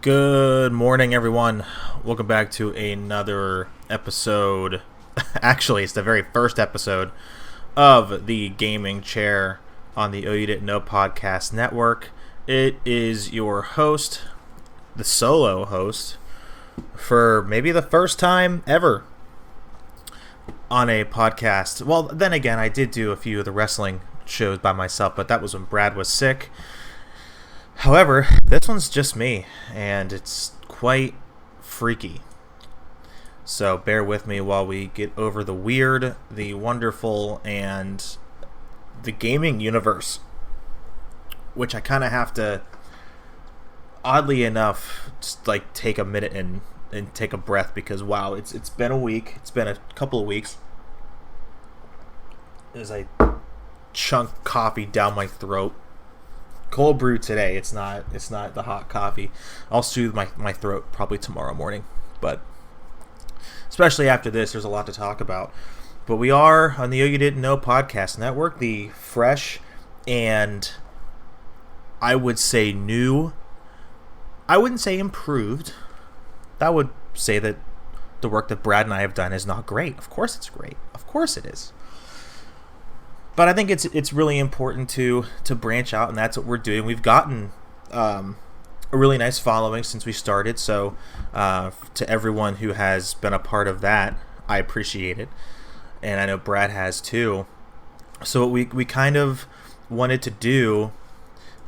Good morning, everyone. Welcome back to another episode. Actually, it's the very first episode of the Gaming Chair on the Oh You Didn't Know podcast network. It is your host, the solo host, for maybe the first time ever on a podcast. Well, then again, I did do a few of the wrestling shows by myself, but that was when Brad was sick. However, this one's just me, and it's quite freaky. So bear with me while we get over the weird, the wonderful, and the gaming universe, which I kind of have to, oddly enough, just like take a minute and take a breath because wow, it's been a week. It's been a couple of weeks as I chunk coffee down my throat. Cold brew today. It's not the hot coffee. I'll soothe my throat probably tomorrow morning. But especially after this, there's a lot to talk about. But we are on the Oh You Didn't Know podcast network, the fresh and I would say new. I wouldn't say improved. I would say that the work that Brad and I have done is not great. Of course it's great. Of course it is. But I think it's really important to branch out, and that's what we're doing. We've gotten a really nice following since we started, so to everyone who has been a part of that, I appreciate it, and I know Brad has too. So what we kind of wanted to do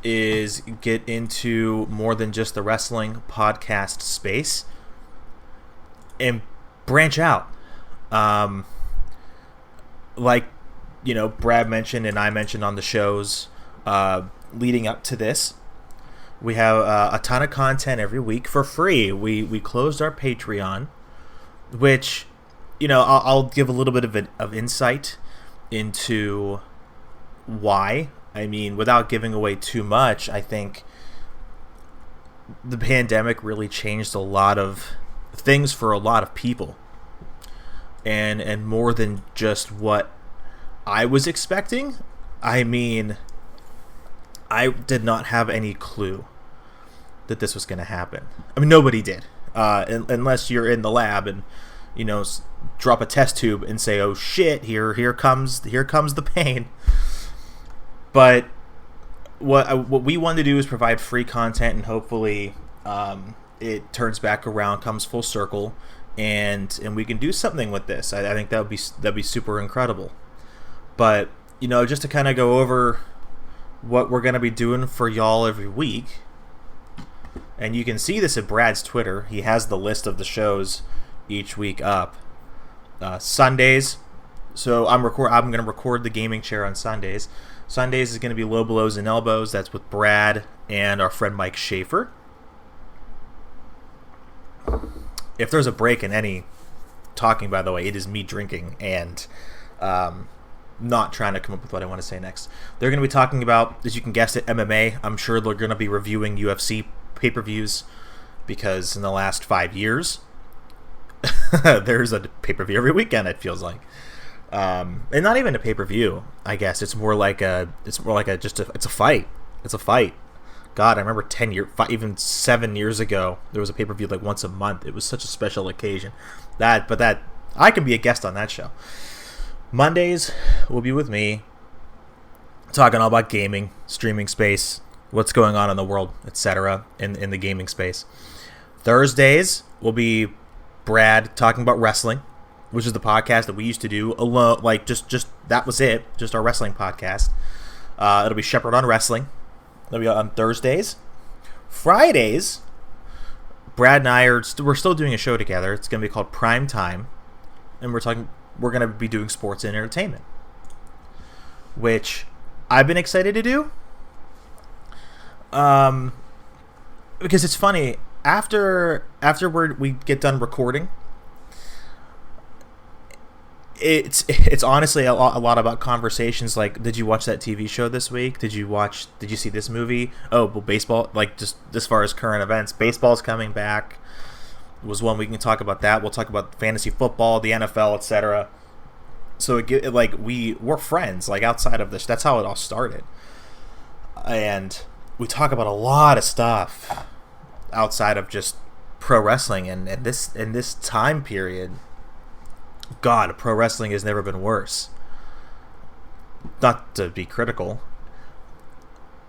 is get into more than just the wrestling podcast space and branch out. Like, you know, Brad mentioned and I mentioned on the shows leading up to this, we have a ton of content every week for free. We closed our Patreon, which, you know, I'll give a little bit of insight into why. I mean, without giving away too much, I think the pandemic really changed a lot of things for a lot of people, and more than just what I was expecting. I mean, I did not have any clue that this was going to happen. I mean, nobody did, unless you're in the lab and, you know, drop a test tube and say, "Oh shit, here comes the pain." But what we wanted to do is provide free content, and hopefully, it turns back around, comes full circle, and we can do something with this. I think that'd be super incredible. But, you know, just to kind of go over what we're going to be doing for y'all every week, and you can see this at Brad's Twitter. He has the list of the shows each week up. Sundays, so I'm going to record the Gaming Chair on Sundays. Sundays is going to be Low Blows and Elbows. That's with Brad and our friend Mike Schaefer. If there's a break in any talking, by the way, it is me drinking and not trying to come up with what I want to say next. They're going to be talking about, as you can guess it, MMA. I'm sure they're going to be reviewing UFC pay-per-views because in the last 5 years, there's a pay-per-view every weekend, it feels like. And not even a pay-per-view, I guess. It's more like a fight. It's a fight. God, I remember 10 years, even 7 years ago, there was a pay-per-view like once a month. It was such a special occasion. But I can be a guest on that show. Mondays will be with me, talking all about gaming, streaming space, what's going on in the world, etc. in the gaming space. Thursdays will be Brad talking about wrestling, which is the podcast that we used to do alone. Like just that was it, just our wrestling podcast. It'll be Shepherd on Wrestling. It'll be on Thursdays. Fridays, Brad and I we're still doing a show together. It's going to be called Prime Time, and we're going to be doing sports and entertainment, which I've been excited to do. Because it's funny, after we get done recording, it's honestly a lot about conversations like, did you watch that TV show this week? Did you see this movie? Oh, well, baseball, like just as far as current events, baseball's coming back. Was one we can talk about that. We'll talk about fantasy football, the NFL, etc. So we're friends, like outside of this. That's how it all started. And we talk about a lot of stuff. outside of just pro wrestling, and in this time period, God, pro wrestling has never been worse. Not to be critical,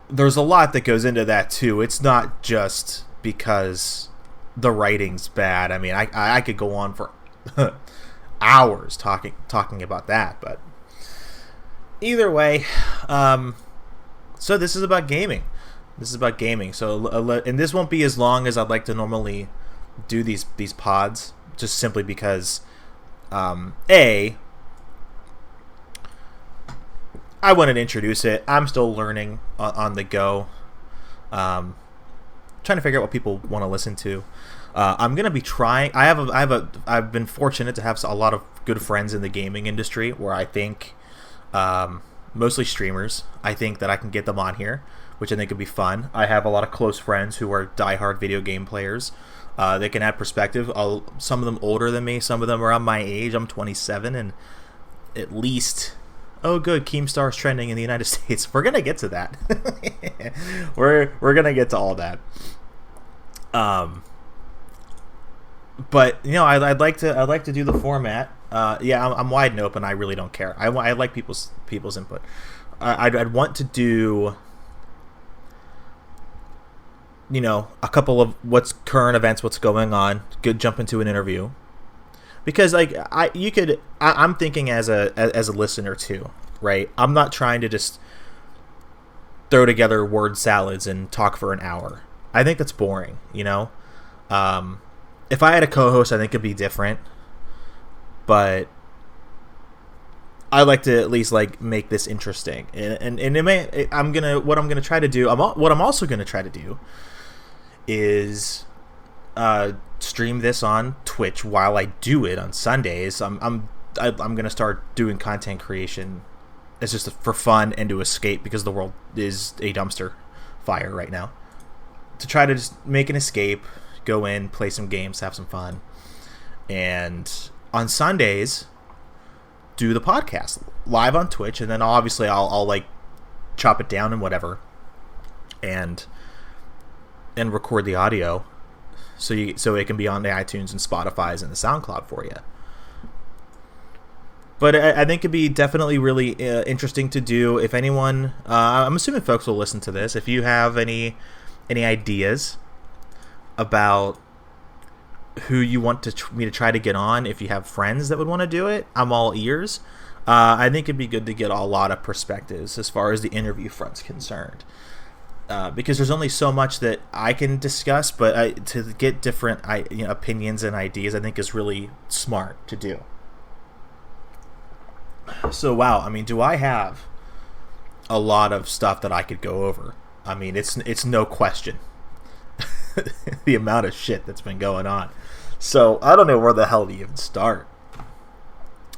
there's a lot that goes into that too. It's not just because the writing's bad. I mean, I could go on for hours talking about that, but either way, so this is about gaming. So, and this won't be as long as I'd like to normally do these pods, just simply because, I wanted to introduce it. I'm still learning on the go, trying to figure out what people want to listen to. I'm gonna be trying. I've been fortunate to have a lot of good friends in the gaming industry, where I think, mostly streamers. I think that I can get them on here, which I think would be fun. I have a lot of close friends who are diehard video game players. They can add perspective. Some of them older than me. Some of them around my age. I'm 27, and at least. Oh, good. Keemstar's trending in the United States. We're gonna get to that. we're gonna get to all that. But I'd like to do the format. I'm wide and open. I really don't care. I like people's input. I'd want to do, a couple of what's current events, what's going on. Good, jump into an interview. Because I'm thinking as a listener too, right? I'm not trying to just throw together word salads and talk for an hour. I think that's boring, If I had a co-host, I think it'd be different. But I like to at least make this interesting, and what I'm gonna try to do. What I'm also gonna try to do is stream this on Twitch while I do it on Sundays. I'm gonna start doing content creation. It's just for fun and to escape, because the world is a dumpster fire right now. To try to just make an escape, go in, play some games, have some fun, and on Sundays do the podcast live on Twitch, and then obviously I'll chop it down and whatever, and record the audio. So it can be on the iTunes and Spotify's and the SoundCloud for you. But I think it'd be definitely really interesting to do. If anyone, I'm assuming folks will listen to this. If you have any ideas about who you want me to try to get on, if you have friends that would want to do it, I'm all ears. I think it'd be good to get a lot of perspectives as far as the interview front's concerned. Because there's only so much that I can discuss, but to get different opinions and ideas, I think is really smart to do. So wow, I mean, do I have a lot of stuff that I could go over? I mean, it's no question the amount of shit that's been going on. So I don't know where the hell to even start.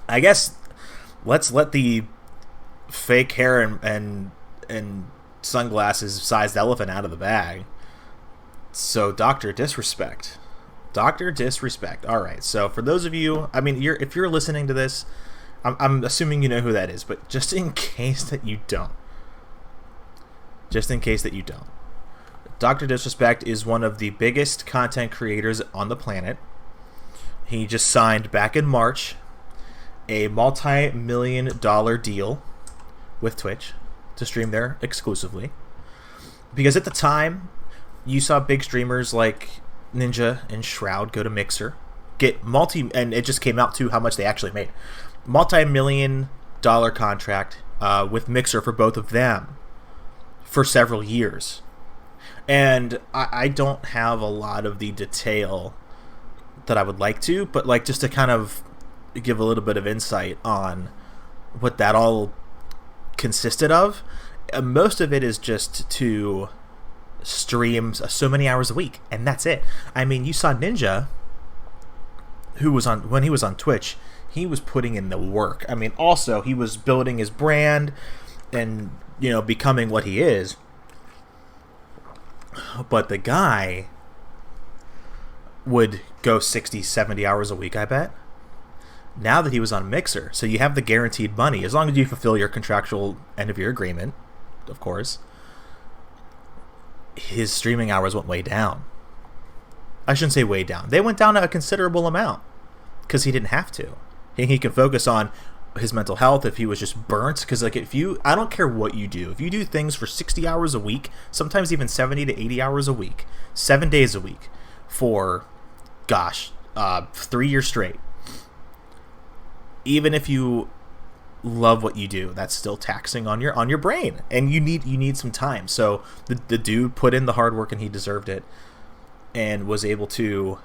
I guess let's let the fake hair and sunglasses sized elephant out of the bag. So Dr. Disrespect. All right. So for those of you, I mean, if you're listening to this, I'm assuming you know who that is, but just in case that you don't. Dr. Disrespect is one of the biggest content creators on the planet. He just signed back in March a multi-million-dollar deal with Twitch to stream there exclusively. Because at the time, you saw big streamers like Ninja and Shroud go to Mixer, and it just came out to how much they actually made. Multi-million-dollar contract with Mixer for both of them for several years. And I don't have a lot of the detail that I would like to, but just to kind of give a little bit of insight on what that all consisted of. Most of it is just to stream so many hours a week, and that's it. I mean, you saw Ninja, when he was on Twitch, he was putting in the work. I mean, also he was building his brand and becoming what he is. But the guy would go 60, 70 hours a week, I bet. Now that he was on Mixer, so you have the guaranteed money, as long as you fulfill your contractual end of your agreement, of course, his streaming hours went way down. I shouldn't say way down. They went down a considerable amount because he didn't have to. He could focus on his mental health if he was just burnt. Because like I don't care what you do. If you do things for 60 hours a week, sometimes even 70 to 80 hours a week, 7 days a week for, 3 years straight. Even if you love what you do, that's still taxing on your brain, and you need some time. So the dude put in the hard work and he deserved it, and was able to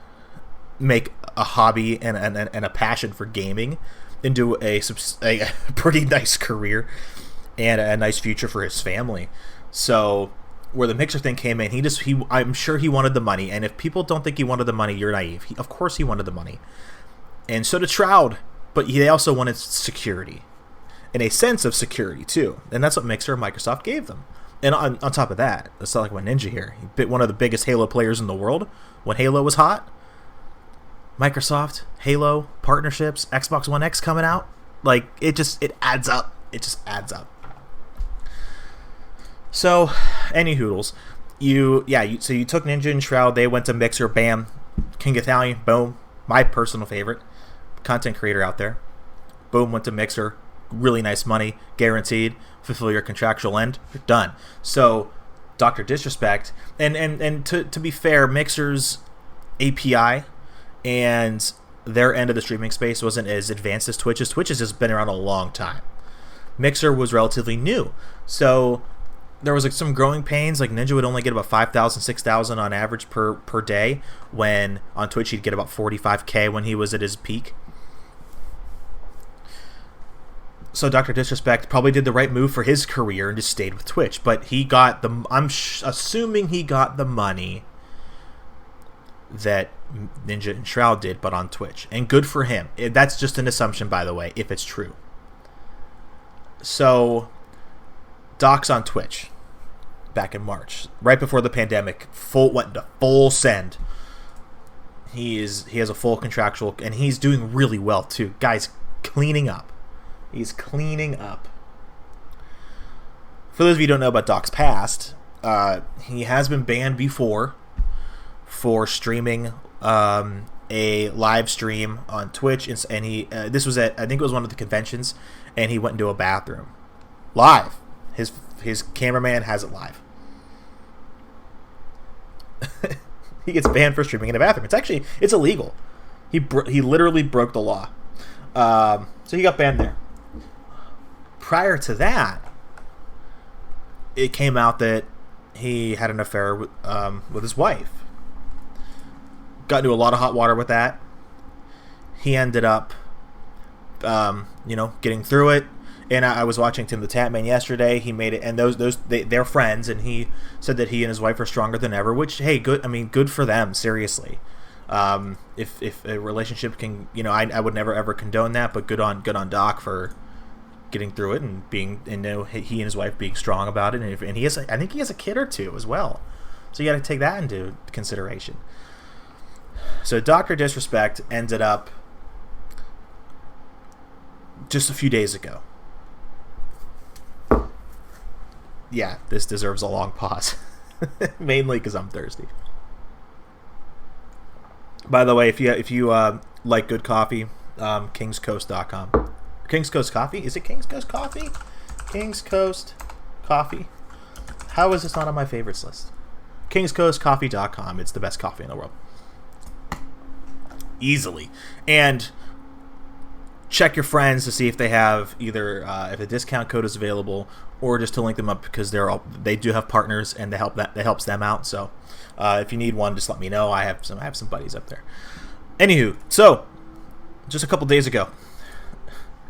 make a hobby and a passion for gaming into a pretty nice career and a nice future for his family. So where the Mixer thing came in, I'm sure he wanted the money, and if people don't think he wanted the money, you're naive. Of course he wanted the money, and so did Shroud, but they also wanted security. And a sense of security too, and that's what Mixer and Microsoft gave them. And on top of that, it's not like my Ninja here. He bit one of the biggest Halo players in the world when Halo was hot. Microsoft, Halo, partnerships, Xbox One X coming out, like it adds up. It just adds up. So, any hoodles, so you took Ninja and Shroud. They went to Mixer, bam, King Italian, boom, my personal favorite content creator out there. Boom, went to Mixer. Really nice money, guaranteed, fulfill your contractual end, you're done. So Dr. Disrespect, and to be fair, Mixer's API and their end of the streaming space wasn't as advanced as Twitch's. Twitch's has been around a long time. Mixer was relatively new, so there was like some growing pains. Like Ninja would only get about 5,000, 6,000 on average per day, when on Twitch he'd get about 45K when he was at his peak. So Dr. Disrespect probably did the right move for his career and just stayed with Twitch. But he got assuming he got the money that Ninja and Shroud did, but on Twitch. And good for him. That's just an assumption, by the way, if it's true. So Doc's on Twitch back in March, right before the pandemic, went into full send. He has a full contractual, and he's doing really well too. Guys, cleaning up. He's cleaning up. For those of you who don't know about Doc's past, he has been banned before for streaming a live stream on Twitch, and he this was at, I think it was one of the conventions, and he went into a bathroom live. His cameraman has it live. He gets banned for streaming in a bathroom. It's illegal. He literally broke the law. So he got banned there. Prior to that, it came out that he had an affair with his wife. Got into a lot of hot water with that. He ended up, getting through it. And I was watching Tim the Tatman yesterday. He made it, and they're friends. And he said that he and his wife are stronger than ever. Which, hey, good. I mean, good for them. Seriously. If a relationship can, I would never ever condone that, but good on Doc for getting through it and he and his wife being strong about it, and I think he has a kid or two as well, so you got to take that into consideration. So Dr. Disrespect ended up just a few days ago. Yeah, this deserves a long pause, mainly because I'm thirsty. By the way, if you like good coffee, kingscoast.com. Kings Coast Coffee? Is it Kings Coast Coffee? Kings Coast Coffee? How is this not on my favorites list? kingscoastcoffee.com. It's the best coffee in the world. Easily. And check your friends to see if they have either if a discount code is available, or just to link them up, because they do have partners and that helps them out. So if you need one, just let me know. I have some buddies up there. Anywho, so just a couple days ago,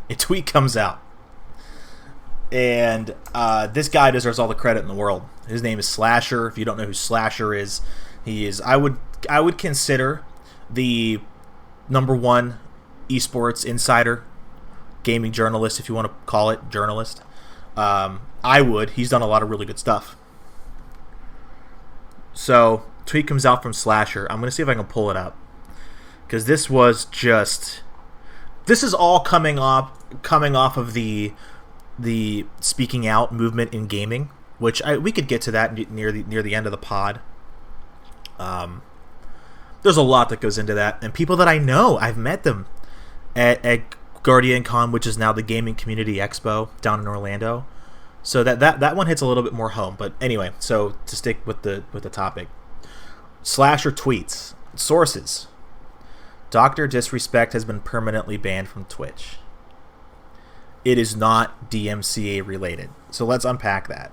a tweet comes out, and this guy deserves all the credit in the world. His name is Slasher. If you don't know who Slasher is, he is I would consider the #1 esports insider, gaming journalist, if you want to call it journalist. He's done a lot of really good stuff. So tweet comes out from Slasher. I'm gonna see if I can pull it up, because this is all coming off of the speaking out movement in gaming, which we could get to that near the end of the pod. There's a lot that goes into that, and people that I know, I've met them at Guardian Con, which is now the Gaming Community Expo down in Orlando. So that one hits a little bit more home. But anyway, so to stick with the topic, Slasher tweets sources: Dr. Disrespect has been permanently banned from Twitch. It is not DMCA related. So let's unpack that.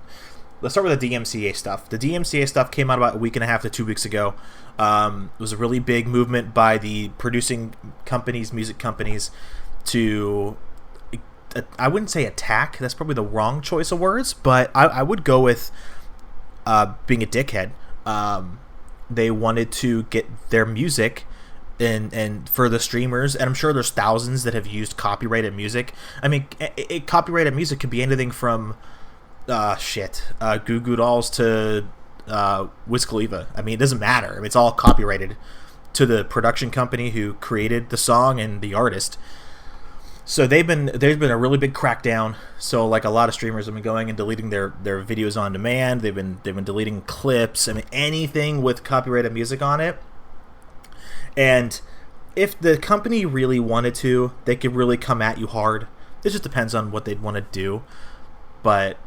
Let's start with the DMCA stuff. The DMCA stuff came out about a week and a half to 2 weeks ago. It was a really big movement by the producing companies, music companies, to, I wouldn't say attack. That's probably the wrong choice of words, but I would go with being a dickhead. They wanted to get their music and for the streamers, and I'm sure there's thousands that have used copyrighted music. I mean, copyrighted music could be anything from Goo Goo Dolls to Wiz Khalifa. I mean, it doesn't matter. I mean, it's all copyrighted to the production company who created the song and the artist. So there's been a really big crackdown. So like a lot of streamers have been going and deleting their videos on demand. They've been deleting clips. I mean, anything with copyrighted music on it. And if the company really wanted to, they could really come at you hard. It just depends on what they'd want to do. But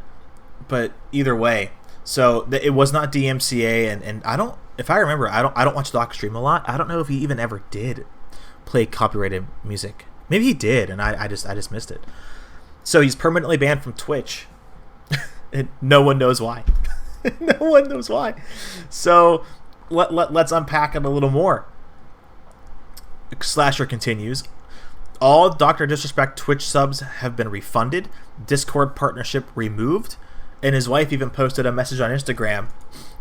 either way, so it was not DMCA, and I don't, if I remember, I don't watch Doc stream a lot. I don't know if he even ever did play copyrighted music. Maybe he did, and I just missed it. So he's permanently banned from Twitch, and no one knows why. No one knows why. So let's unpack it a little more. Slasher continues. All Dr. Disrespect Twitch subs have been refunded, Discord partnership removed, and his wife even posted a message on Instagram.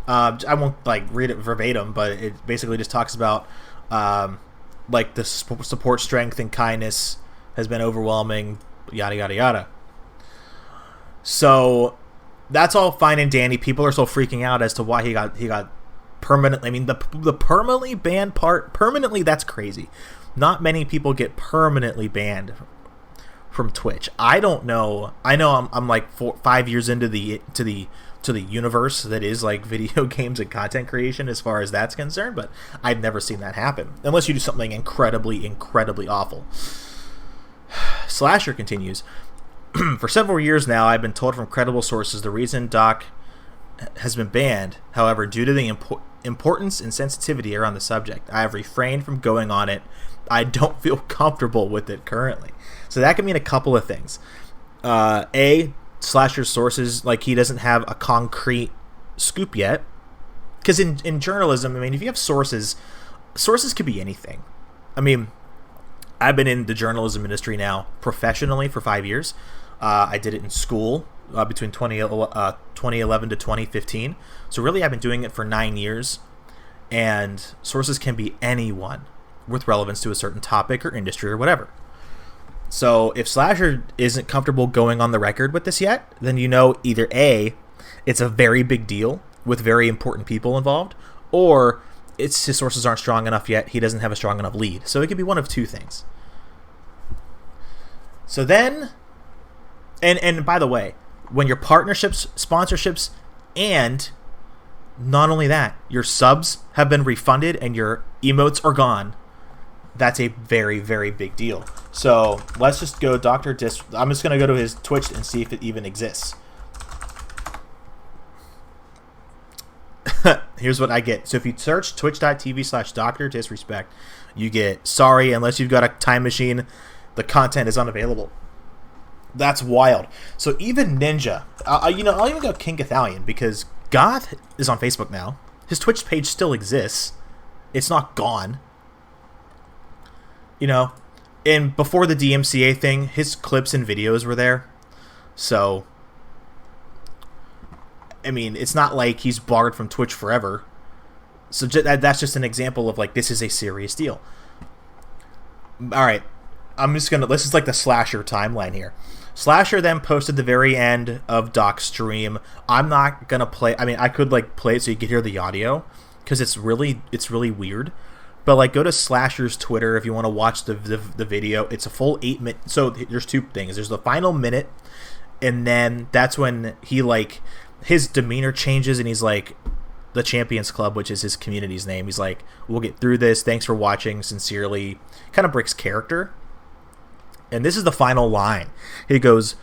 I won't read it verbatim, but it basically just talks about the support strength and kindness has been overwhelming, yada yada yada. So that's all fine and dandy. People are still freaking out as to why he got permanently. I mean, the permanently banned part, permanently, that's crazy. Not many people get permanently banned from Twitch. I don't know. I know I'm like 5 years into the universe that is like video games and content creation as far as that's concerned, but I've never seen that happen unless you do something incredibly awful. Slasher continues. For several years now, I've been told from credible sources the reason Doc has been banned. However, due to the importance and sensitivity around the subject, I have refrained from going on it. I don't feel comfortable with it currently. So that can mean a couple of things. Slasher's sources, like, he doesn't have a concrete scoop yet. Because in journalism, I mean, if you have sources could be anything. I mean, I've been in the journalism industry now professionally for 5 years. I did it in school between 2011 to 2015. So really, I've been doing it for 9 years. And sources can be anyone with relevance to a certain topic or industry or whatever. So if Slasher isn't comfortable going on the record with this yet, then you know either A, it's a very big deal with very important people involved, or it's his sources aren't strong enough yet. He doesn't have a strong enough lead. So it could be one of two things. So then, and by the way, when your partnerships, sponsorships, and not only that, your subs have been refunded and your emotes are gone, that's a very, very big deal. So let's just go Dr. Dis. I'm just going to go to his Twitch and see if it even exists. Here's what I get. So if you search twitch.tv/Dr. Disrespect, you get, sorry, unless you've got a time machine, the content is unavailable. That's wild. So even Ninja, I'll even go King Gothalion, because Goth is on Facebook now. His Twitch page still exists. It's not gone. And before the DMCA thing, his clips and videos were there. So, I mean, it's not like he's barred from Twitch forever. So that's just an example of, like, this is a serious deal. All right. This is like the Slasher timeline here. Slasher then posted the very end of Doc's stream. I'm not going to play. I mean, I could, play it so you could hear the audio, because it's really weird. But, go to Slasher's Twitter if you want to watch the video. It's a full 8 minute. So there's two things. There's the final minute, and then that's when he, his demeanor changes, and he's like, the Champions Club, which is his community's name. He's like, we'll get through this. Thanks for watching. Sincerely. Kind of breaks character. And this is the final line. He goes,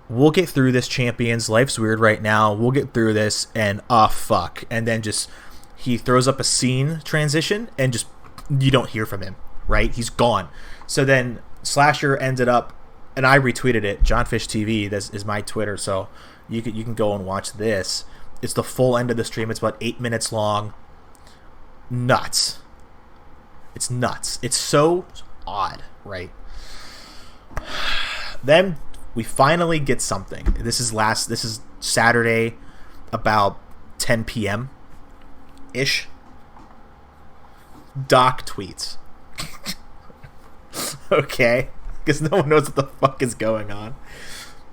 we'll get through this, champions. Life's weird right now. We'll get through this. And fuck. And then just he throws up a scene transition and just you don't hear from him, right? He's gone. So then Slasher ended up, and I retweeted it, Johnfish TV, this is my Twitter, so you can go and watch this. It's the full end of the stream. It's about 8 minutes long. Nuts. It's nuts. It's so odd, right? Then we finally get something. This is Saturday, about 10 p.m. ish. Doc tweets. Okay, because no one knows what the fuck is going on.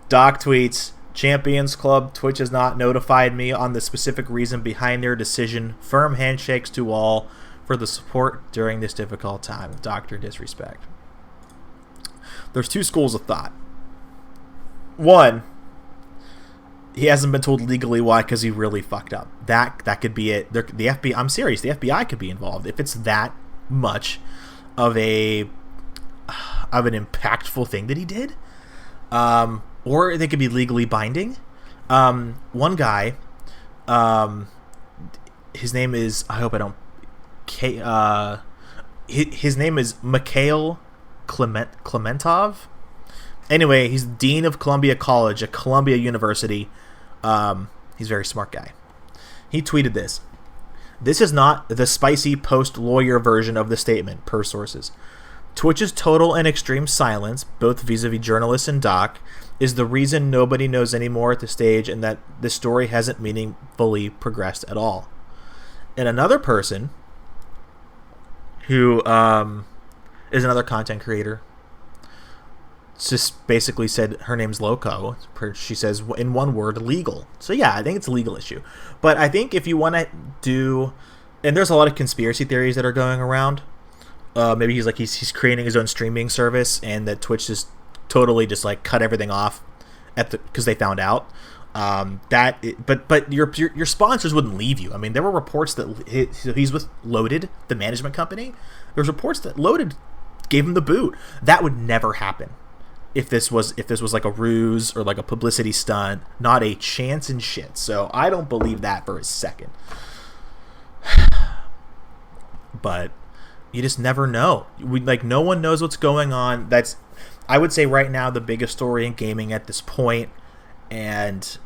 Doc tweets, Champions Club, Twitch has not notified me on the specific reason behind their decision. Firm handshakes to all for the support during this difficult time. Dr. Disrespect. There's two schools of thought. One, he hasn't been told legally why because he really fucked up. That could be it. The FBI, I'm serious, the FBI could be involved if it's that much of an impactful thing that he did. Or they could be legally binding. One guy, his name is, I hope I don't, his name is Mikhail Klementov. Anyway, he's dean of Columbia College at Columbia University. He's a very smart guy. He tweeted this. This is not the spicy post-lawyer version of the statement, per sources. Twitch's total and extreme silence, both vis-a-vis journalists and Doc, is the reason nobody knows anymore at the stage and that the story hasn't meaningfully progressed at all. And another person who is another content creator just basically said her name's Loco. She says, in one word, legal. So yeah, I think it's a legal issue. But I think if you want to do... And there's a lot of conspiracy theories that are going around. Maybe he's creating his own streaming service and that Twitch just totally just like cut everything off because they found out. But your sponsors wouldn't leave you. I mean, there were reports that he's with Loaded, the management company. There's reports that Loaded gave him the boot. That would never happen if this was like a ruse or like a publicity stunt. Not a chance in shit. So I don't believe that for a second. But you just never know. No one knows what's going on. That's, I would say right now, the biggest story in gaming at this point. And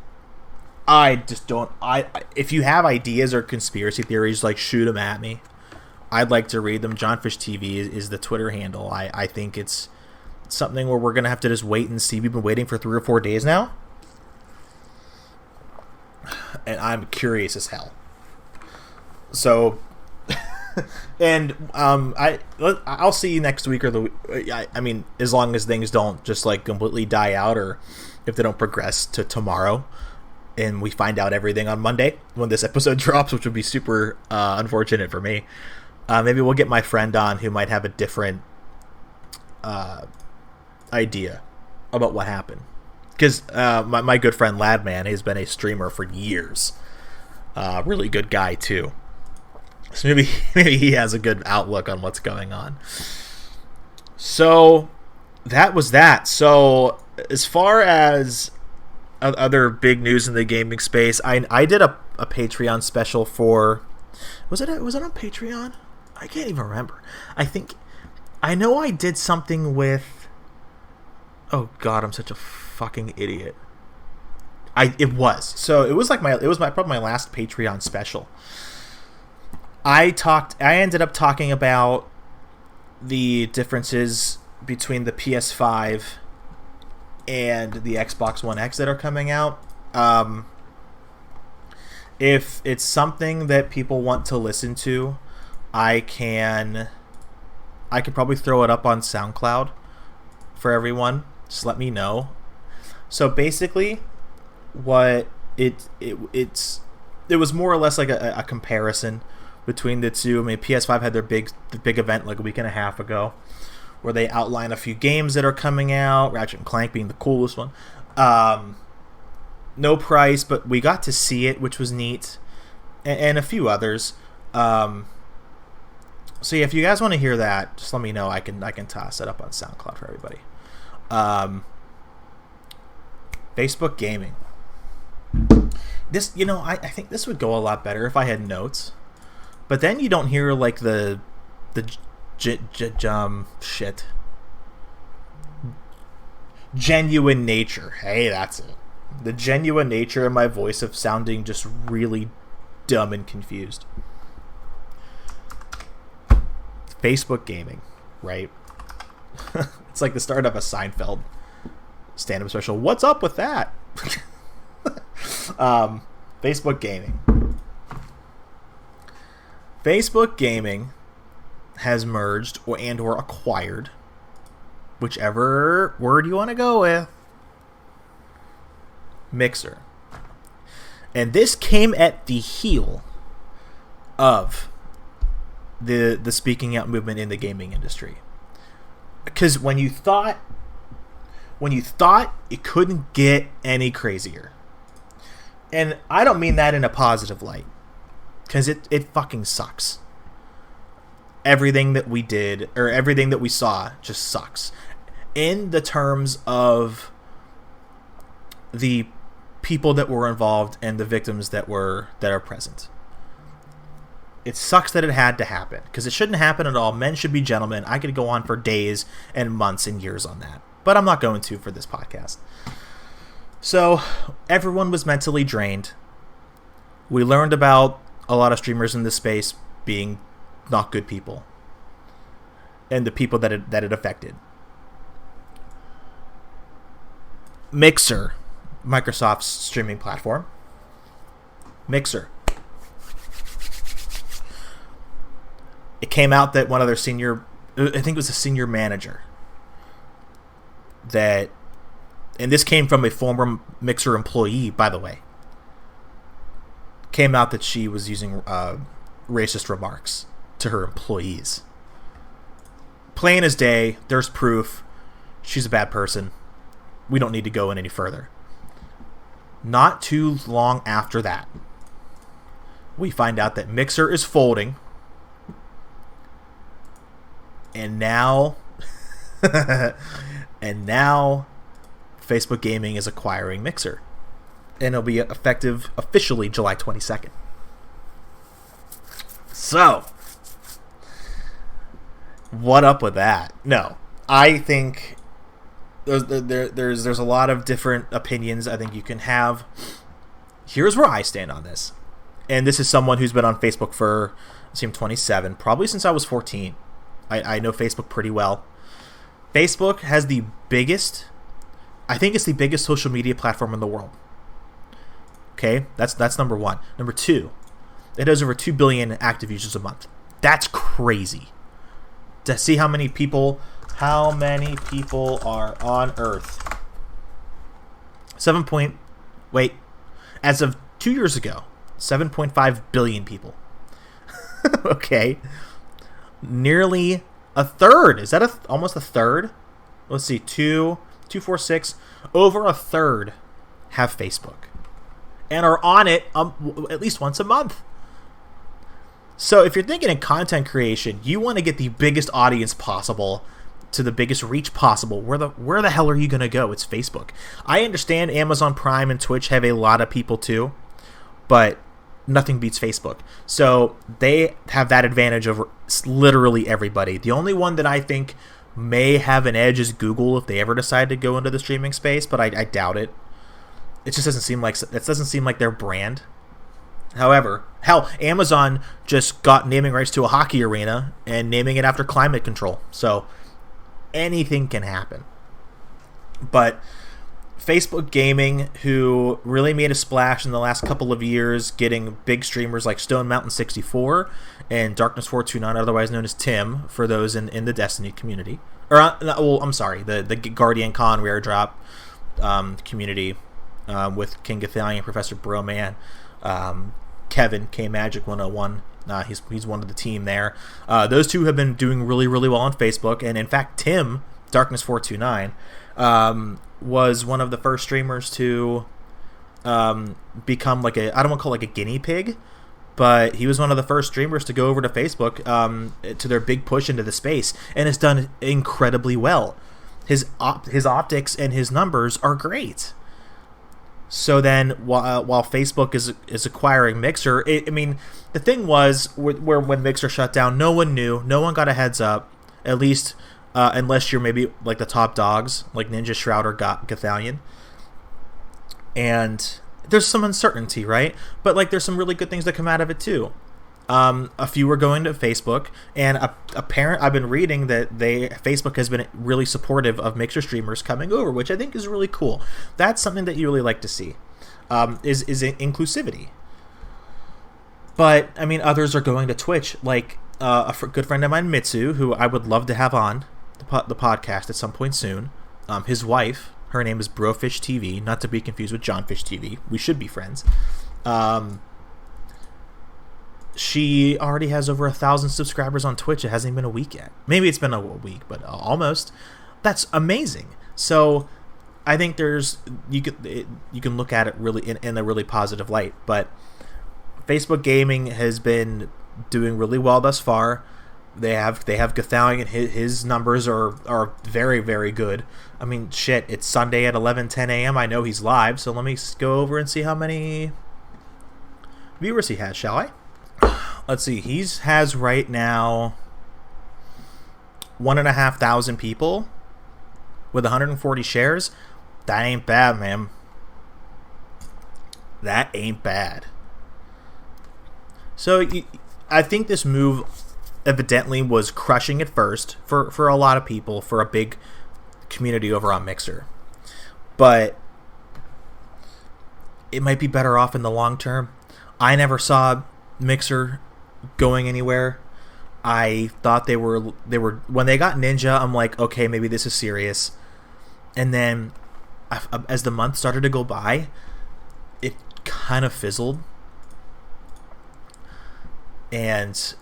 I just don't. If you have ideas or conspiracy theories, like, shoot them at me. I'd like to read them. Johnfish TV is the Twitter handle. I think it's something where we're gonna have to just wait and see. We've been waiting for 3 or 4 days now, and I'm curious as hell. So. And I'll see you next week or I mean, as long as things don't just like completely die out, or if they don't progress to tomorrow, and we find out everything on Monday when this episode drops, which would be super unfortunate for me. Maybe we'll get my friend on who might have a different idea about what happened, because my good friend Ladman has been a streamer for years. Really good guy too. So maybe he has a good outlook on what's going on. So that was that. So as far as other big news in the gaming space, I did a Patreon special for... Was it on Patreon? I can't even remember. I know I did something with... Oh God, I'm such a fucking idiot. It was probably my last Patreon special. I ended up talking about the differences between the PS5 and the Xbox One X that are coming out. If it's something that people want to listen to, I could probably throw it up on SoundCloud for everyone. Just let me know. So basically, what it was more or less like a comparison between the two. I mean, PS5 had the big event like a week and a half ago, where they outline a few games that are coming out. Ratchet and Clank being the coolest one. No price, but we got to see it, which was neat. and a few others. So yeah, if you guys want to hear that, just let me know. I can toss it up on SoundCloud for everybody. Facebook gaming. This, I think this would go a lot better if I had notes. But then you don't hear like the shit. Genuine nature. Hey, that's it. The genuine nature of my voice of sounding just really dumb and confused. Facebook gaming, right? It's like the start of a Seinfeld stand-up special. What's up with that? Facebook gaming. Facebook gaming has merged or acquired, whichever word you want to go with, Mixer. And this came at the heel of the speaking out movement in the gaming industry. Because when you thought it couldn't get any crazier, and I don't mean that in a positive light, because it fucking sucks. Everything that we did, or everything that we saw, just sucks. In the terms of the people that were involved and the victims that are present. It sucks that it had to happen, because it shouldn't happen at all. Men should be gentlemen. I could go on for days and months and years on that, but I'm not going to for this podcast. So everyone was mentally drained. We learned about a lot of streamers in this space being not good people, and the people that it affected. Mixer, Microsoft's streaming platform. Mixer. It came out that one of their senior, I think it was a senior manager, that, and this came from a former Mixer employee, by the way, came out that she was using racist remarks to her employees. Plain as day, there's proof. She's a bad person. We don't need to go in any further. Not too long after that, we find out that Mixer is folding. And now Facebook Gaming is acquiring Mixer. And it'll be effective officially July 22nd. So, what up with that? No, I think there's a lot of different opinions I think you can have. Here's where I stand on this. And this is someone who's been on Facebook for, I'm 27, probably since I was 14. I know Facebook pretty well. Facebook has the biggest, I think it's the biggest social media platform in the world. Okay, that's number one. Number two, it has over 2 billion active users a month. That's crazy. To see how many people are on Earth. As of 2 years ago, 7.5 billion people. Okay. Nearly a third. Is that almost a third? Let's see. 2, 4, 6. Over a third have Facebook and are on it at least once a month. So if you're thinking in content creation, you want to get the biggest audience possible to the biggest reach possible. Where the hell are you going to go? It's Facebook. I understand Amazon Prime and Twitch have a lot of people too, but nothing beats Facebook. So they have that advantage over literally everybody. The only one that I think may have an edge is Google if they ever decide to go into the streaming space, but I doubt it. It just doesn't seem like their brand. However, hell, Amazon just got naming rights to a hockey arena and naming it after climate control. So anything can happen. But Facebook Gaming, who really made a splash in the last couple of years, getting big streamers like Stone Mountain 64 and Darkness 429, otherwise known as Tim, for those in the Destiny community. Or, I'm sorry, the Guardian Con Rare Drop community with King Gathalion, Professor Broman, Kevin, K Magic 101. He's one of the team there. Those two have been doing really, really well on Facebook. And in fact, Tim, Darkness 429, was one of the first streamers to become like I don't want to call it like a guinea pig, but he was one of the first streamers to go over to Facebook to their big push into the space, and has done incredibly well. His optics and his numbers are great. So then, while Facebook is acquiring Mixer, the thing was where when Mixer shut down, no one knew, no one got a heads up, at least unless you're maybe like the top dogs, like Ninja Shroud or Gothalion. And there's some uncertainty, right? But like, there's some really good things that come out of it too. A few were going to Facebook, and I've been reading that Facebook has been really supportive of Mixer streamers coming over, which I think is really cool. That's something that you really like to see, is inclusivity. But I mean, others are going to Twitch, like a good friend of mine, Mitsu, who I would love to have on the podcast at some point soon. His wife, her name is Brofish TV, not to be confused with Johnfish TV. We should be friends. She already has over 1,000 subscribers on Twitch. It hasn't even been a week yet. Maybe it's been a week, but almost. That's amazing. So I think you can look at it really in a really positive light. But Facebook Gaming has been doing really well thus far. They have Gothalion. His numbers are very, very good. I mean, shit, it's Sunday at 11:10 a.m. I know he's live, so let me go over and see how many viewers he has, shall I? Let's see. He has right now 1,500 people with 140 shares. That ain't bad, man. That ain't bad. So I think this move evidently was crushing at first for a lot of people, for a big community over on Mixer. But it might be better off in the long term. I never saw Mixer going anywhere. I thought they were when they got Ninja, I'm like, okay, maybe this is serious. And then as the month started to go by, it kind of fizzled. And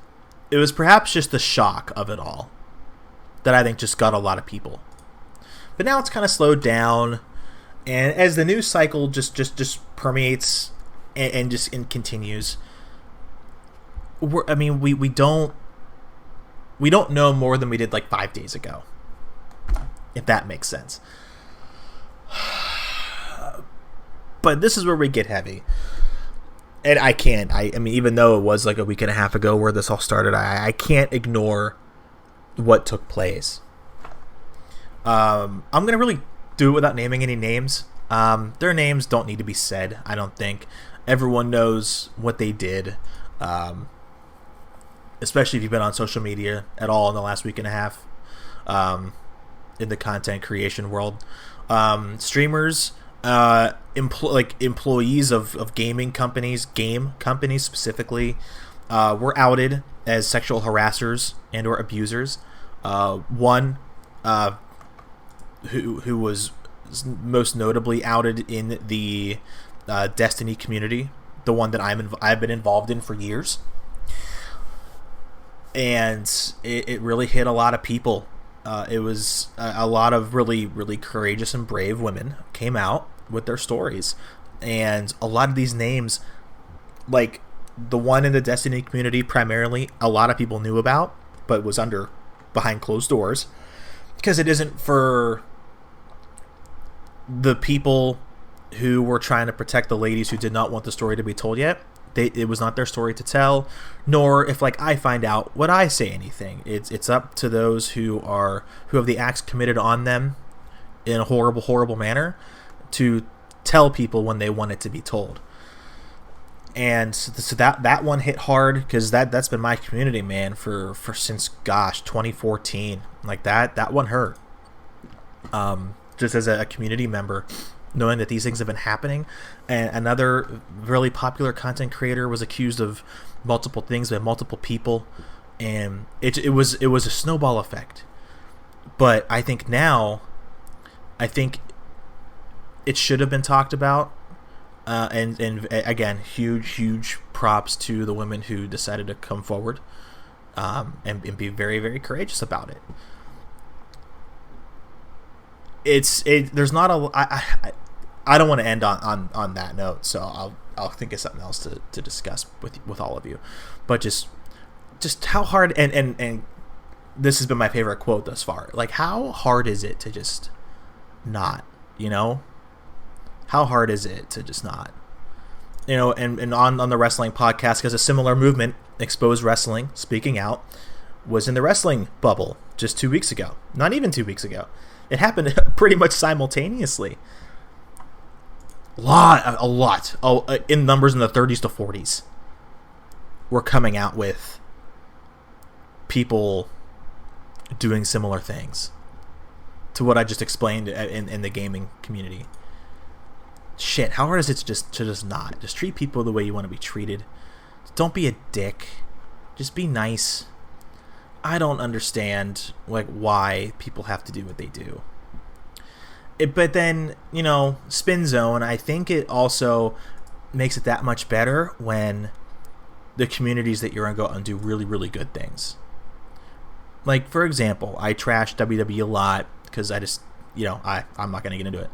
it was perhaps just the shock of it all that I think just got a lot of people. But now it's kind of slowed down, and as the news cycle just permeates and continues, we don't know more than we did like 5 days ago, if that makes sense. But this is where we get heavy. And I can't. I mean, even though it was like a week and a half ago where this all started, I can't ignore what took place. I'm going to really do it without naming any names. Their names don't need to be said, I don't think. Everyone knows what they did, especially if you've been on social media at all in the last week and a half, in the content creation world. Streamers, employees of gaming companies, game companies specifically, were outed as sexual harassers and or abusers. One who was most notably outed in the Destiny community, the one that I've been involved in for years, and it really hit a lot of people. It was a lot of really, really courageous and brave women came out with their stories, and a lot of these names, like the one in the Destiny community primarily, a lot of people knew about, but was behind closed doors, because it isn't for the people who were trying to protect the ladies who did not want the story to be told yet. It was not their story to tell, nor if like I find out, would I say anything. It's up to those who have the acts committed on them in a horrible, horrible manner to tell people when they want it to be told. And so that one hit hard, because that's been my community, man, for since 2014. Like that one hurt. Just as a community member, knowing that these things have been happening. And another really popular content creator was accused of multiple things by multiple people, and it was a snowball effect. But I think it should have been talked about, and again, huge props to the women who decided to come forward, and be very, very courageous about it. There's not I don't want to end on that note, so I'll think of something else to discuss with all of you. But just how hard, and this has been my favorite quote thus far. Like, how hard is it to just not, how hard is it to just not, and on the wrestling podcast, because a similar movement, Exposed Wrestling, speaking out, was in the wrestling bubble just 2 weeks ago. Not even 2 weeks ago. It happened pretty much simultaneously. A lot. In numbers in the 30s to 40s. We're coming out with people doing similar things to what I just explained in the gaming community. Shit, how hard is it to just not? Just treat people the way you want to be treated. Don't be a dick. Just be nice. I don't understand why people have to do what they do. But then, Spin Zone, I think it also makes it that much better when the communities that you're in go out and do really, really good things. Like, for example, I trash WWE a lot because I just, I'm not going to get into it.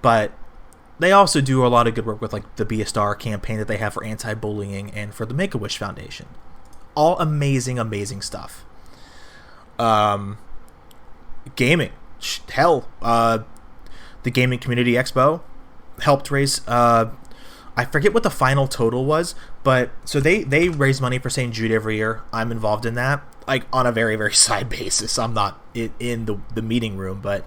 But they also do a lot of good work with, the Be a Star campaign that they have for anti-bullying and for the Make-A-Wish Foundation. All amazing, amazing stuff. Gaming. Hell, the Gaming Community Expo helped raise, I forget what the final total was, but so they raise money for St. Jude every year. I'm involved in that, on a very, very side basis. I'm not in the meeting room, but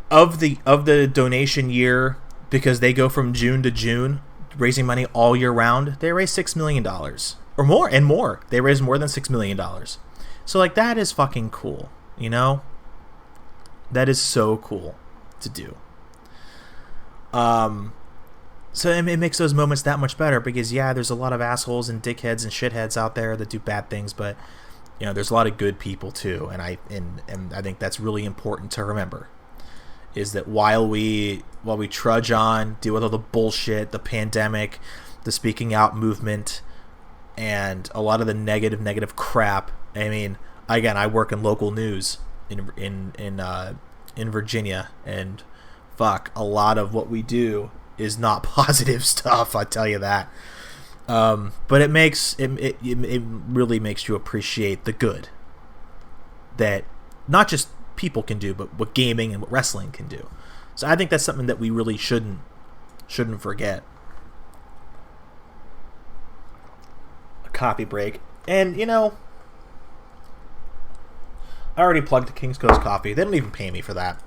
of the donation year, because they go from June to June, raising money all year round, they raise $6 million or more, and more. They raise more than $6 million. So that is fucking cool, That is so cool to do. So it makes those moments that much better because there's a lot of assholes and dickheads and shitheads out there that do bad things, but there's a lot of good people too, and I think that's really important to remember. Is that while we trudge on, deal with all the bullshit, the pandemic, the speaking out movement, and a lot of the negative crap. I mean, again, I work in local news in Virginia, and fuck, a lot of what we do is not positive stuff. I tell you that. But it really makes you appreciate the good that not just people can do, but what gaming and what wrestling can do. So I think that's something that we really shouldn't forget. A coffee break, and I already plugged the King's Coast Coffee. They don't even pay me for that.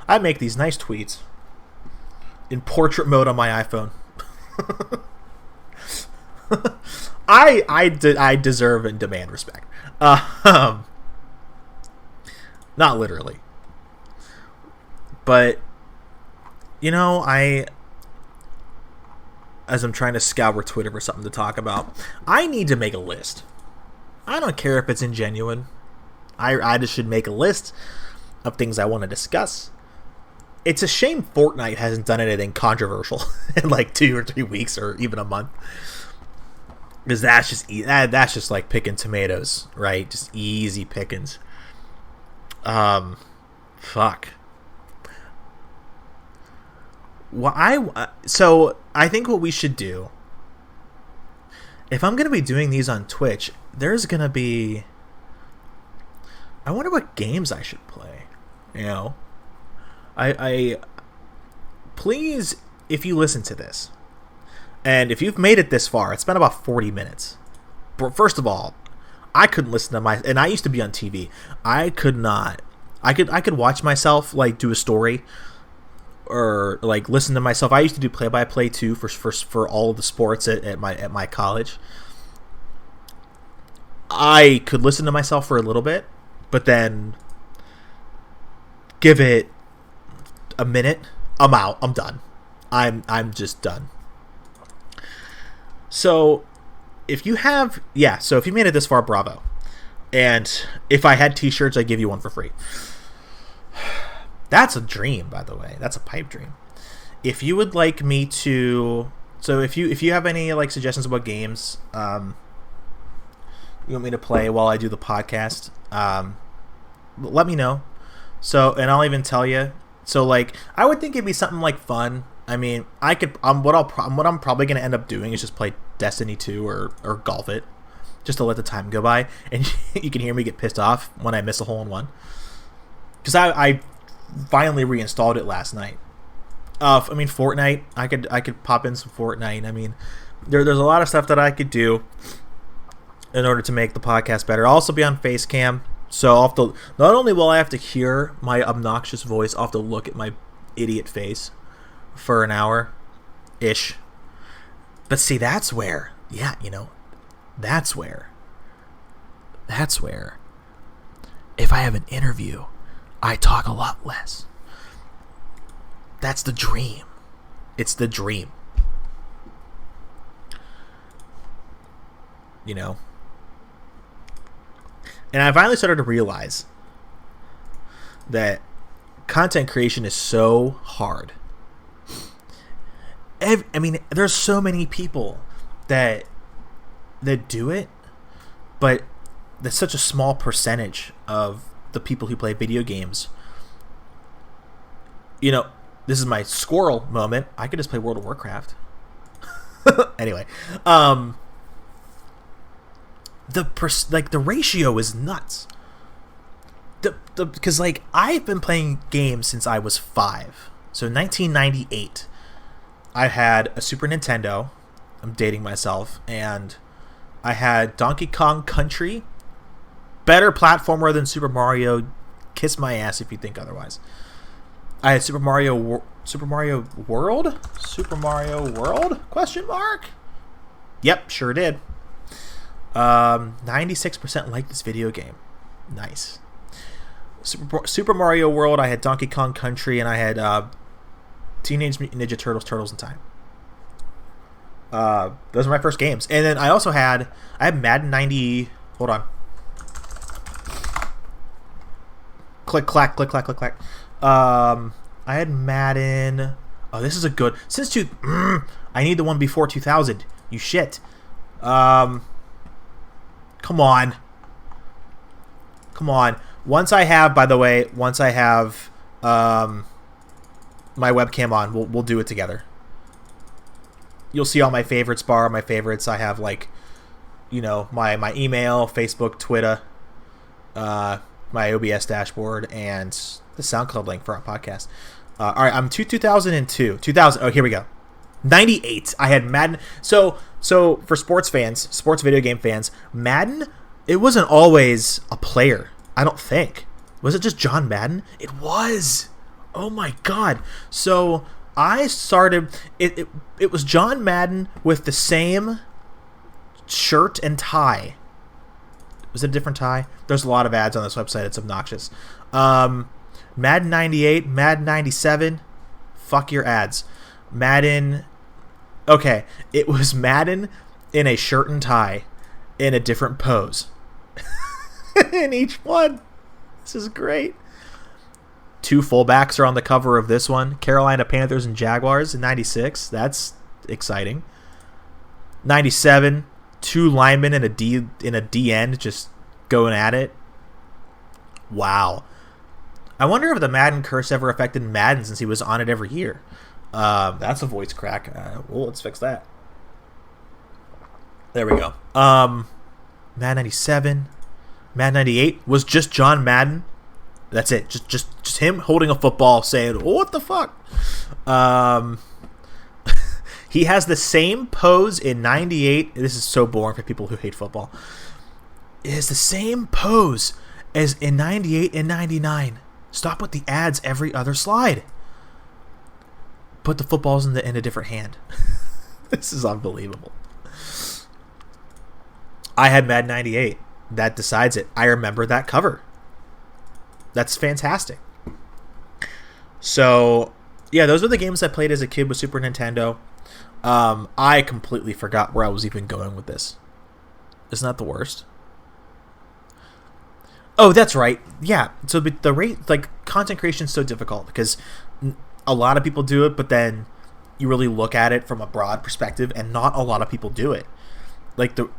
I make these nice tweets in portrait mode on my iPhone. I deserve and demand respect. Not literally. But, as I'm trying to scour Twitter for something to talk about, I need to make a list. I don't care if it's ingenuine. I just should make a list of things I want to discuss. It's a shame Fortnite hasn't done anything controversial in 2 or 3 weeks or even a month. Because that's just like picking tomatoes, right? Just easy pickings. Fuck. So I think what we should do, if I'm going to be doing these on Twitch, there's going to be, I wonder what games I should play. I please, if you listen to this, and if you've made it this far, it's been about 40 minutes. First of all, I couldn't listen to and I used to be on TV. I could not. I could watch myself do a story or listen to myself. I used to do play-by-play too for all of the sports at my college. I could listen to myself for a little bit, but then give it a minute, I'm out. I'm done. I'm just done. So if you have, so if you made it this far, bravo. And if I had t-shirts, I'd give you one for free. That's a dream, by the way. That's a pipe dream. If you would like me to, so if you have any suggestions about games you want me to play while I do the podcast, let me know. So, and I'll even tell you. So I would think it'd be something fun, I mean, I could. What I'm probably gonna end up doing is just play Destiny 2 or golf it, just to let the time go by, and you can hear me get pissed off when I miss a hole in one. Because I finally reinstalled it last night. I mean, Fortnite. I could pop in some Fortnite. I mean, there's a lot of stuff that I could do in order to make the podcast better. I'll also be on Facecam, so I'll have to, not only will I have to hear my obnoxious voice, I'll have to look at my idiot face for an hour ish. But see, that's where, that's where if I have an interview, I talk a lot less. That's the dream. It's the dream. And I finally started to realize that content creation is so hard. I mean, there's so many people that do it, but that's such a small percentage of the people who play video games. This is my squirrel moment. I could just play World of Warcraft. Anyway, the ratio is nuts. Because I've been playing games since I was 5. So 1998, I had a Super Nintendo. I'm dating myself, and I had Donkey Kong Country, better platformer than Super Mario. Kiss my ass if you think otherwise. I had Super Mario World? Super Mario World? Question mark? Yep, sure did. 96% like this video game. Nice. Super Mario World, I had Donkey Kong Country, and I had Teenage Mutant Ninja Turtles, Turtles in Time. Those were my first games. And then I also had Madden 90... Hold on. Click, clack, click, clack, click, clack. I had Madden... Oh, this is a good... I need the one before 2000. You shit. Come on. Once I have my webcam on, we'll do it together. You'll see all my favorites bar my favorites. I have my email, Facebook, Twitter, my OBS dashboard, and the SoundCloud link for our podcast. All right, I'm 2002. 2000. Oh, here we go. 98. I had Madden. So for sports video game fans, Madden, it wasn't always a player. I don't think. Was it just John Madden? It was. Oh my god. So I started. It was John Madden with the same shirt and tie. Was it a different tie? There's a lot of ads on this website. It's obnoxious. Madden 98, Madden 97. Fuck your ads. Madden. Okay, it was Madden in a shirt and tie in a different pose. In each one. This is great. 2 fullbacks are on the cover of this one. Carolina Panthers and Jaguars in 96. That's exciting. 97, 2 linemen in a D end just going at it. Wow. I wonder if the Madden curse ever affected Madden since he was on it every year. That's a voice crack. Well, let's fix that. There we go. Madden 97. Madden 98 was just John Madden. That's it. Just him holding a football saying, oh, what the fuck? He has the same pose in 98. This is so boring for people who hate football. It is the same pose as in 98 and 99. Stop with the ads every other slide. Put the footballs in a different hand. This is unbelievable. I had Madden 98. That decides it. I remember that cover. That's fantastic. So, yeah, those were the games I played as a kid with Super Nintendo. I completely forgot where I was even going with this. Isn't that the worst? Oh, that's right. Yeah. So the rate, content creation is so difficult because a lot of people do it, but then you really look at it from a broad perspective, and not a lot of people do it.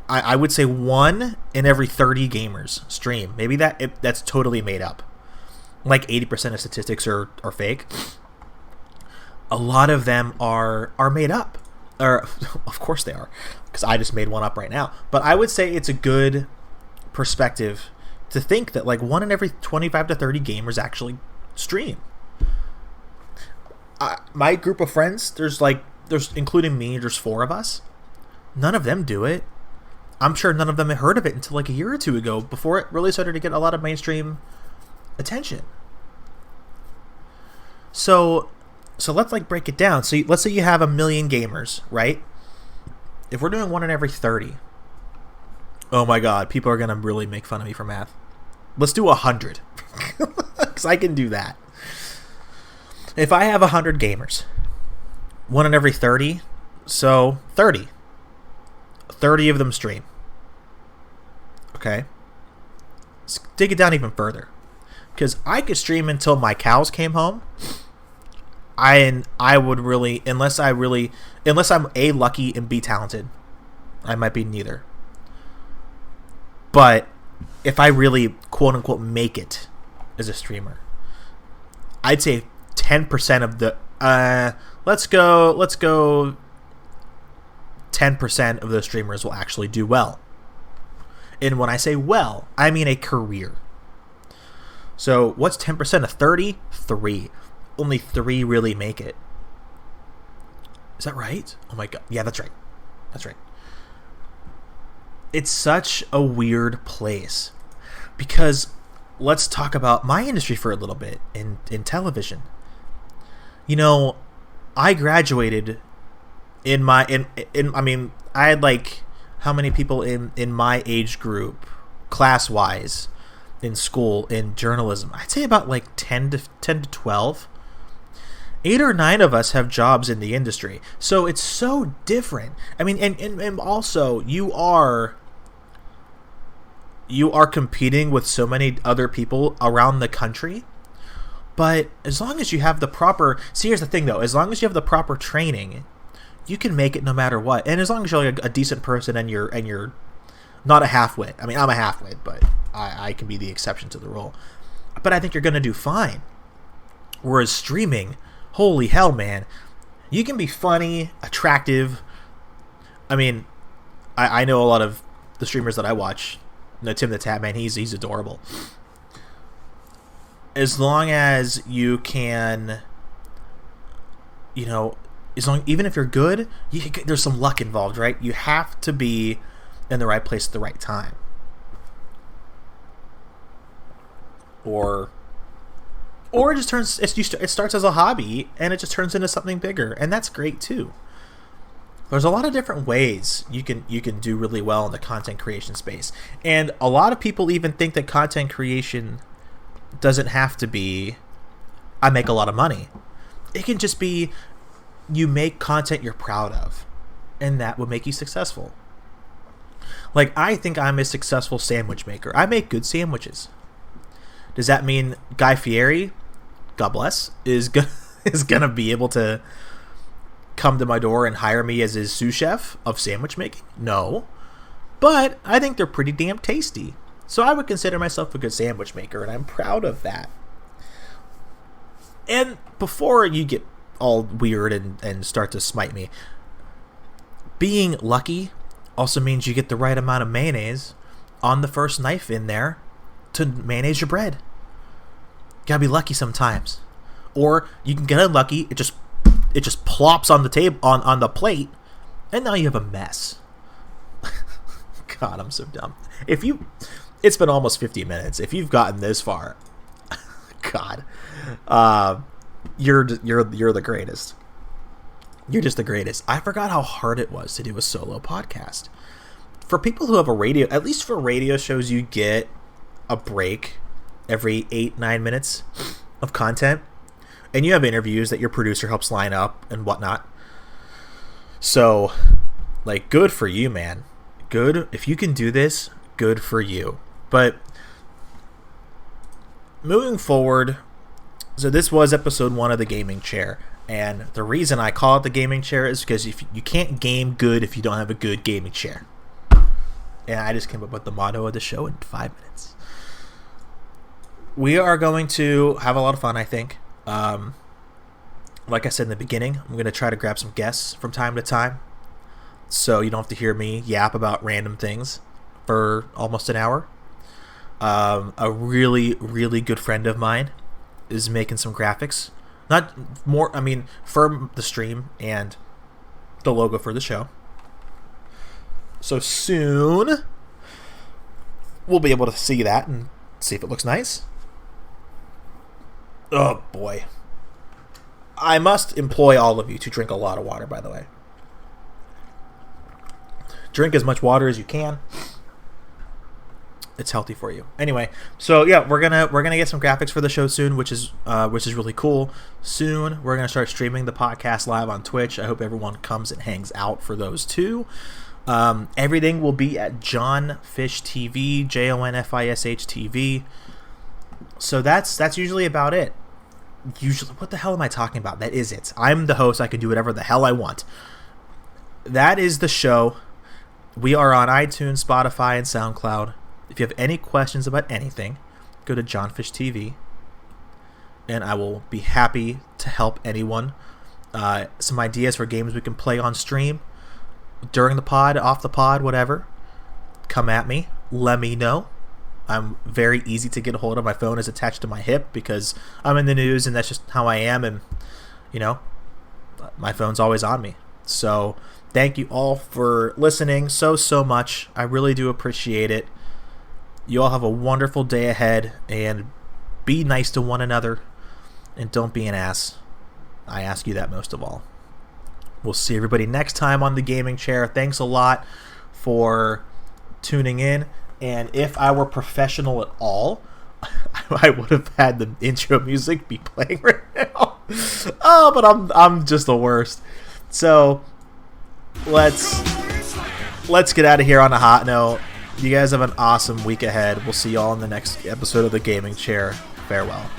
I would say 1 in every 30 gamers stream. Maybe that's totally made up. 80% of statistics are fake. a lot of them are made up. Or, of course they are, because I just made one up right now. But I would say it's a good perspective to think that like 1 in every 25 to 30 gamers actually stream. My group of friends, there's including me, there's 4 of us. None of them do it. I'm sure none of them had heard of it until like a year or 2 ago, before it really started to get a lot of mainstream attention. So let's like break it down. So let's say you have 1 million gamers, right? If we're doing 1 in every 30, oh my god, people are gonna really make fun of me for math. Let's do 100, because I can do that. If I have 100 gamers, 1 in every 30, so 30. 30 of them stream. Okay? Let's dig it down even further. Because I could stream until my cows came home. I would really, unless I'm A, lucky, and B, talented. I might be neither. But if I really, quote unquote, make it as a streamer, I'd say 10% of the let's go 10% of the streamers will actually do well. And when I say well, I mean a career. So what's 10% of 30? 3. Only 3 really make it. Is that right? Oh my god. Yeah, that's right. That's right. It's such a weird place. Because let's talk about my industry for a little bit in television. You know, I graduated I had like, how many people in my age group, class-wise, in school, in journalism? I'd say about like 10 to 12. 8 or 9 of us have jobs in the industry. So it's so different. I mean, and also, you are competing with so many other people around the country. But as long as you have the proper... See, here's the thing, though. As long as you have the proper training, you can make it no matter what. And as long as you're like a decent person and you're not a half-wit. I mean, I'm a half-wit, but I can be the exception to the rule. But I think you're going to do fine. Whereas streaming, holy hell, man. You can be funny, attractive. I mean, I know a lot of the streamers that I watch. No, Tim the Tap Man, he's adorable. As long as you can, even if you're good, there's some luck involved, right? You have to be in the right place at the right time. Or it just turns, it starts as a hobby and it just turns into something bigger, and that's great too. There's a lot of different ways you can do really well in the content creation space, and a lot of people even think that content creation doesn't have to be, I make a lot of money. It can just be, you make content you're proud of, and that will make you successful. Like, I think I'm a successful sandwich maker. I make good sandwiches. Does that mean Guy Fieri, God bless, is gonna be able to come to my door and hire me as his sous chef of sandwich making? No. But I think they're pretty damn tasty. So I would consider myself a good sandwich maker, and I'm proud of that. And before you get all weird and start to smite me, being lucky also means you get the right amount of mayonnaise on the first knife in there to mayonnaise your bread. Gotta be lucky sometimes. Or you can get unlucky, it just plops on the table on the plate, and now you have a mess. God, I'm so dumb. It's been almost 50 minutes. If you've gotten this far, God, you're the greatest. You're just the greatest. I forgot how hard it was to do a solo podcast. For people who have a radio, at least for radio shows, you get a break every 8-9 minutes of content, and you have interviews that your producer helps line up and whatnot. So, like, good for you, man. Good. If you can do this, good for you. But moving forward, so this was episode 1 of the gaming chair, and the reason I call it the gaming chair is because if you can't game good if you don't have a good gaming chair. And I just came up with the motto of the show in 5 minutes. We are going to have a lot of fun, I think. Like I said in the beginning, I'm going to try to grab some guests from time to time, so you don't have to hear me yap about random things for almost an hour. A really, really good friend of mine is making some graphics. For the stream and the logo for the show. So soon, we'll be able to see that and see if it looks nice. Oh, boy. I must employ all of you to drink a lot of water, by the way. Drink as much water as you can. It's healthy for you. Anyway, so yeah, we're gonna get some graphics for the show soon, which is really cool. Soon we're gonna start streaming the podcast live on Twitch. I hope everyone comes and hangs out for those too. Everything will be at John Fish TV, JONFISH TV. So that's usually about it. Usually, what the hell am I talking about? That is it. I'm the host. I can do whatever the hell I want. That is the show. We are on iTunes, Spotify, and SoundCloud. If you have any questions about anything, go to John Fish TV, and I will be happy to help anyone. Some ideas for games we can play on stream, during the pod, off the pod, whatever. Come at me. Let me know. I'm very easy to get a hold of. My phone is attached to my hip because I'm in the news, and that's just how I am. And, my phone's always on me. So thank you all for listening so much. I really do appreciate it. You all have a wonderful day ahead, and be nice to one another, and don't be an ass. I ask you that most of all. We'll see everybody next time on the gaming chair. Thanks a lot for tuning in. And if I were professional at all, I would have had the intro music be playing right now. Oh, but I'm just the worst. So let's get out of here on a hot note. You guys have an awesome week ahead. We'll see y'all in the next episode of The Gaming Chair. Farewell.